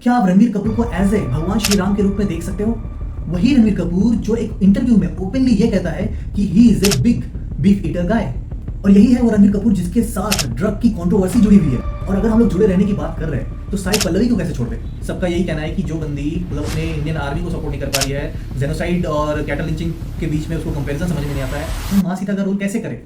क्या आप रणबीर कपूर को एज ए भगवान श्री राम के रूप में देख सकते हो? वही रणबीर कपूर जो एक इंटरव्यू में ओपनली ये कहता है कि he is a big beef eater guy. और यही है वो रणबीर कपूर जिसके साथ ड्रग की कंट्रोवर्सी जुड़ी हुई है। और अगर हम लोग जुड़े रहने की बात कर रहे हैं तो साई पल्लवी को कैसे छोड़ दे? सबका यही कहना है कि जो बंदी मतलब अपने इंडियन आर्मी को सपोर्ट नहीं कर पा रही है, जेनोसाइड और कैटल लिंचिंग के बीच में उसको कंपैरिजन समझ में नहीं आता है, वो माँ सीता का रोल कैसे करे?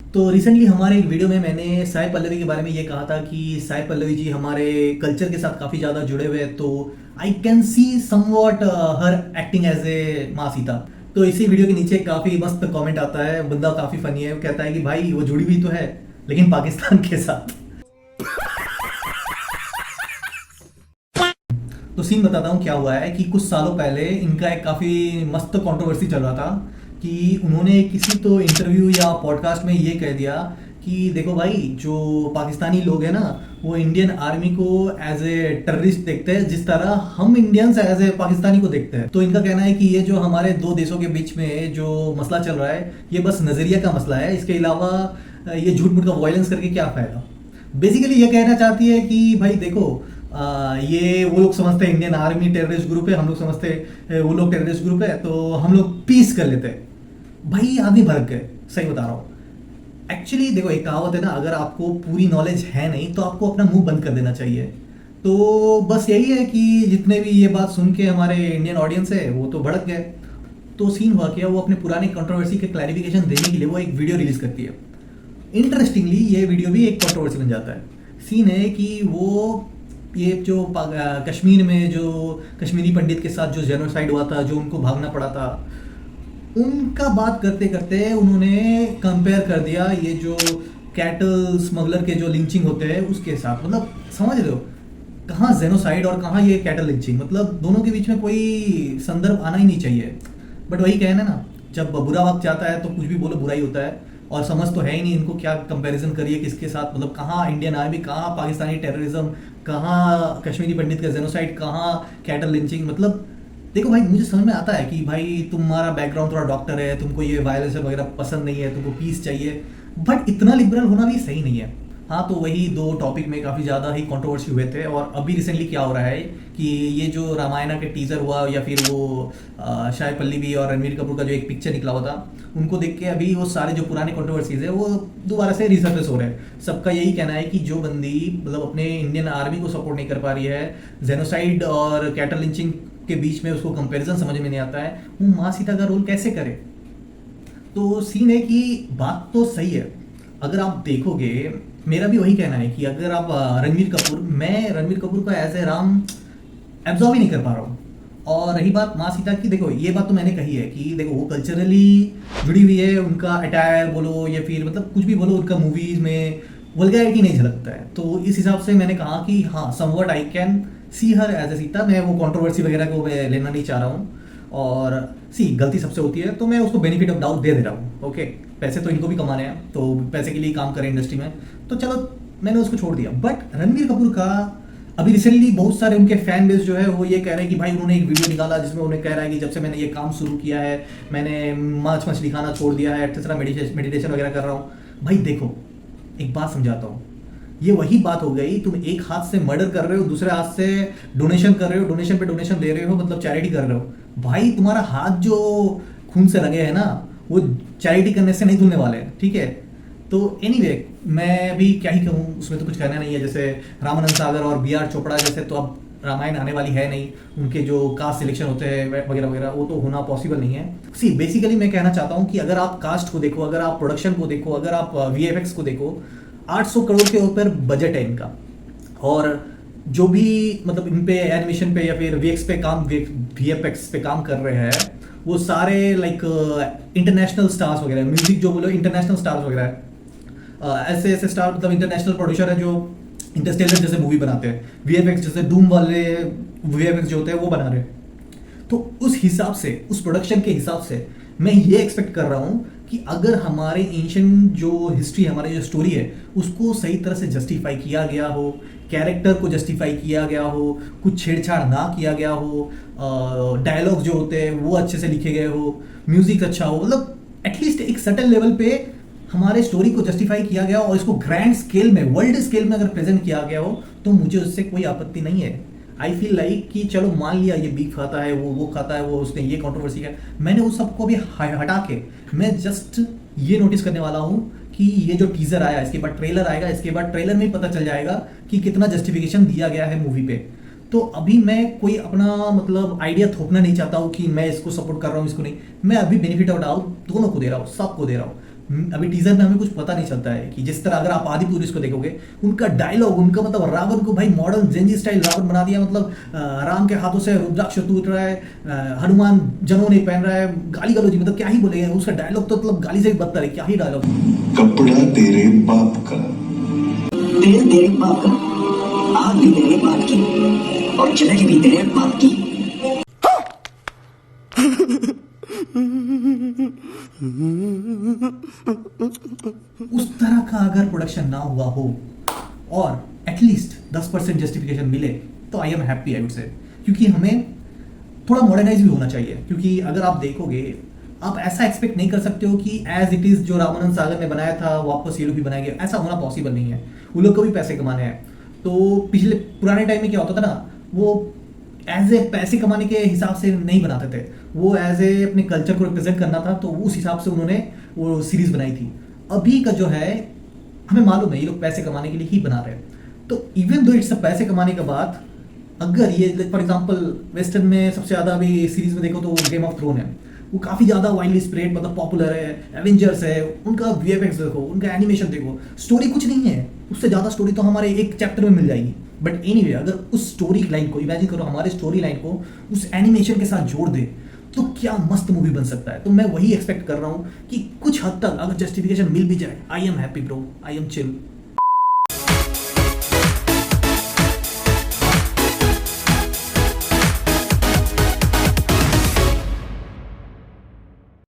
तो रिसेंटली हमारे एक वीडियो में मैंने साई पल्लवी के बारे में ये कहा था कि साई पल्लवी जी हमारे कल्चर के साथ काफ़ी ज़्यादा जुड़े हुए हैं, तो I can see somewhat her acting as a माँ सीता। तो इसी वीडियो के नीचे काफ़ी मस्त कमेंट आता है, बंदा काफ़ी फनी है, वो कहता है कि भाई वो जुड़ी हुई तो है लेकिन पाकिस्तान के साथ। तो सीन बताता हूँ क्या हुआ है कि कुछ सालों पहले इनका एक काफ़ी मस्त कंट्रोवर्सी चल रहा था कि उन्होंने किसी तो इंटरव्यू या पॉडकास्ट में ये कह दिया कि देखो भाई, जो पाकिस्तानी लोग हैं ना वो इंडियन आर्मी को एज ए टेररिस्ट देखते हैं जिस तरह हम इंडियंस एज ए पाकिस्तानी को देखते हैं। तो इनका कहना है कि ये जो हमारे दो देशों के बीच में जो मसला चल रहा है ये बस नज़रिया का मसला है, इसके अलावा ये झूठ मूठ का वायलेंस करके क्या फ़ायदा। बेसिकली ये कहना चाहती है कि भाई देखो, ये वो लोग समझते हैं इंडियन आर्मी टेररिस्ट ग्रुप है, हम लोग समझते हैं वो लोग टेररिस्ट ग्रुप है, तो हम लोग पीस कर लेते हैं। भाई आदमी भड़क गए, सही बता रहा हूँ। एक्चुअली देखो, एक कहावत है ना, अगर आपको पूरी नॉलेज है नहीं तो आपको अपना मुंह बंद कर देना चाहिए। तो बस यही है कि जितने भी ये बात सुन के हमारे इंडियन ऑडियंस है वो तो भड़क गए। तो सीन हुआ क्या, वो अपने पुराने कंट्रोवर्सी के क्लैरिफिकेशन देने के लिए वो एक वीडियो रिलीज करती है। इंटरेस्टिंगली ये वीडियो भी एक कंट्रोवर्सी बन जाता है। सीन है कि वो ये जो कश्मीर में जो कश्मीरी पंडित के साथ जो जेनोसाइड हुआ था, जो उनको भागना पड़ा था, उनका बात करते करते उन्होंने कंपेयर कर दिया ये जो कैटल स्मगलर के जो लिंचिंग होते हैं उसके साथ। मतलब समझ रहे हो कहाँ जेनोसाइड और कहाँ ये कैटल लिंचिंग, मतलब दोनों के बीच में कोई संदर्भ आना ही नहीं चाहिए। बट वही कहना ना, जब बुरा वक्त जाता है तो कुछ भी बोलो बुरा ही होता है। और समझ तो है ही नहीं इनको क्या कंपैरिजन करिए किसके साथ, मतलब कहाँ इंडियन आर्मी, कहाँ पाकिस्तानी टेररिज्म, कहाँ कश्मीरी पंडित का जेनोसाइड, कहाँ कैटल लिंचिंग। मतलब देखो भाई, मुझे समझ में आता है कि भाई तुम्हारा बैकग्राउंड थोड़ा डॉक्टर है, तुमको ये वायलेंस वगैरह पसंद नहीं है, तुमको पीस चाहिए, बट इतना लिबरल होना भी सही नहीं है। हाँ, तो वही दो टॉपिक में काफ़ी ज़्यादा ही कंट्रोवर्सी हुए थे। और अभी रिसेंटली क्या हो रहा है कि ये जो रामायणा के टीज़र हुआ या फिर वो शायद पल्लवी और रणबीर कपूर का जो एक पिक्चर निकला हुआ था, उनको देख के अभी वो सारे जो पुराने कंट्रोवर्सीज है वो दोबारा से रिसर्फेस हो रहे हैं। सबका यही कहना है कि जो बंदी मतलब अपने इंडियन आर्मी को सपोर्ट नहीं कर पा रही है, जेनोसाइड और कैटल लिंचिंग के बीच में उसको कंपैरिजन समझ में नहीं आता है, वो माँ सीता का रोल कैसे करे? तो सीन है कि बात तो सही है। अगर आप देखोगे, मेरा भी वही कहना है कि अगर आप मैं रणबीर कपूर को एज ए राम एब्जॉर्व ही नहीं कर पा रहा हूँ। और रही बात माँ सीता की, देखो ये बात तो मैंने कही है कि देखो वो कल्चरली जुड़ी हुई है, उनका अटायर बोलो या फिर मतलब कुछ भी बोलो, उनका मूवीज में वल्गैरिटी नहीं झलकता है। तो इस हिसाब से मैंने कहा कि हाँ, somewhat I can see her as a Sita. मैं वो कंट्रोवर्सी वगैरह को मैं लेना नहीं चाह रहा हूँ। और गलती सबसे होती है तो मैं उसको बेनिफिट ऑफ डाउट दे दे रहा हूँ। ओके, पैसे तो इनको भी कमाने हैं, तो पैसे के लिए काम करें इंडस्ट्री में, तो चलो मैंने उसको छोड़ दिया। बट रणबीर कपूर का अभी रिसेंटली बहुत सारे उनके फैन बेस जो है वो ये कह रहे हैं कि भाई उन्होंने एक वीडियो निकाला जिसमें उन्हें कह रहा है कि जब से मैंने ये काम शुरू किया है मैंने मांस मछली खाना छोड़ दिया है, एक्सेट्रा, मेडिटेशन वगैरह कर रहा हूँ। भाई देखो, एक बात समझाता हूँ, ये वही बात हो गई, तुम एक हाथ से मर्डर कर रहे हो, दूसरे हाथ से डोनेशन कर रहे हो, डोनेशन पे डोनेशन दे रहे हो, मतलब चैरिटी कर रहे हो। भाई तुम्हारा हाथ जो खून से लगे हैं ना वो चैरिटी करने से नहीं धुलने वाले, ठीक है? तो एनीवे, मैं भी क्या ही कहूँ, उसमें तो कुछ कहना नहीं है। जैसे रामानंद सागर और बी आर चोपड़ा जैसे तो अब रामायण आने वाली है नहीं, उनके जो कास्ट सिलेक्शन होते हैं वगैरह वगैरह वो तो होना पॉसिबल नहीं है। बेसिकली मैं कहना चाहता हूँ कि अगर आप कास्ट को देखो, अगर आप प्रोडक्शन को देखो, अगर आप VFX को देखो, 800 करोड़ के ऊपर बजट है इनका। और जो भी मतलब इन पे एनिमेशन पे या फिर VFX पे काम कर रहे हैं वो सारे लाइक इंटरनेशनल स्टार्स वगैरह, म्यूजिक जो बोलो इंटरनेशनल स्टार्स वगैरह है। ऐसे ऐसे स्टार मतलब इंटरनेशनल प्रोड्यूसर है जो इंटरस्टेलर जैसे मूवी बनाते हैं, VFX जैसे डूम वाले VFX जो होते हैं वो बना रहे हैं। तो उस हिसाब से, उस प्रोडक्शन के हिसाब से मैं ये एक्सपेक्ट कर रहा हूँ कि कि अगर हमारे एंशियंट जो हिस्ट्री, हमारी जो स्टोरी है, उसको सही तरह से जस्टिफाई किया गया हो, कैरेक्टर को जस्टिफाई किया गया हो, कुछ छेड़छाड़ ना किया गया हो, डायलॉग्स जो होते हैं वो अच्छे से लिखे गए हो, म्यूजिक अच्छा हो, मतलब एटलीस्ट एक सर्टेन लेवल पे हमारे स्टोरी को जस्टिफाई किया गया हो और इसको ग्रैंड स्केल में, वर्ल्ड स्केल में अगर प्रेजेंट किया गया हो, तो मुझे उससे कोई आपत्ति नहीं है। आई फील लाइक कि चलो मान लिया ये बीफ खाता है, वो खाता है, वो उसने ये कंट्रोवर्सी किया, मैंने उस सबको भी हटा के मैं जस्ट ये नोटिस करने वाला हूँ कि ये जो टीजर आया, इसके बाद ट्रेलर आएगा, इसके बाद ट्रेलर में ही पता चल जाएगा कि कितना जस्टिफिकेशन दिया गया है मूवी पे। तो अभी मैं कोई अपना मतलब आइडिया थोपना नहीं चाहता हूँ कि मैं इसको सपोर्ट कर रहा हूँ, इसको नहीं। मैं अभी बेनिफिट ऑफ डाउट दोनों को दे रहा हूँ, सबको दे रहा हूँ। अभी टीजर में हमें कुछ पता नहीं चलता है कि जिस तरह अगर आप आदि पुरुष को देखोगे, उनका डायलॉग, उनका मतलब रावण को भाई मॉडर्न जेंजी स्टाइल रावण बना दिया, मतलब राम के हाथों से रुद्राक्ष टूट रहा है, हनुमान जनों नहीं पहन रहा है, गाली गलौजी, मतलब क्या ही बोलेंगे, उसका डायलॉग तो मतलब गाली से भी बदतर है, क्या ही डायलॉग। कपड़ा तेरे बाप का, तेल तेरे बाप का, आग भी तेरे बाप की, और जलेबी भी तेरे बाप की। उस तरह का अगर प्रोडक्शन ना हुआ हो और एटलीस्ट 10% जस्टिफिकेशन मिले, तो I am happy, I would say. क्योंकि हमें थोड़ा मॉडर्नाइज भी होना चाहिए, क्योंकि अगर आप देखोगे, आप ऐसा एक्सपेक्ट नहीं कर सकते हो कि एज इट इज जो रामानंद सागर ने बनाया था वापस ये लोग भी बनाएंगे, ऐसा होना पॉसिबल नहीं है। वो लोग को भी पैसे कमाने हैं। तो पिछले पुराने टाइम में क्या होता था ना, वो एज ए पैसे कमाने के हिसाब से नहीं बनाते थे, वो एज ए अपने कल्चर को रिप्रेजेंट करना था, तो उस हिसाब से उन्होंने वो सीरीज बनाई थी। अभी का जो है, हमें मालूम है ये लोग पैसे कमाने के लिए ही बना रहे हैं। तो इवन दो इट्स पैसे कमाने के बाद, अगर ये फॉर एग्जांपल वेस्टर्न में सबसे ज़्यादा अभी सीरीज में देखो तो गेम ऑफ थ्रोन है, वो काफ़ी ज़्यादा वाइडली स्प्रेड, मतलब पॉपुलर है। एवेंजर्स है, उनका वीएफएक्स देखो, उनका एनिमेशन देखो, स्टोरी कुछ नहीं है, उससे ज़्यादा स्टोरी तो हमारे एक चैप्टर में मिल जाएगी। बट एनीवे, अगर उस स्टोरी लाइन को इमेजिन करो, हमारे स्टोरी लाइन को उस एनिमेशन के साथ जोड़ दे, तो क्या मस्त मूवी बन सकता है। तो मैं वही एक्सपेक्ट कर रहा हूँ कि कुछ हद तक अगर जस्टिफिकेशन मिल भी जाए, I am happy bro, I am chill.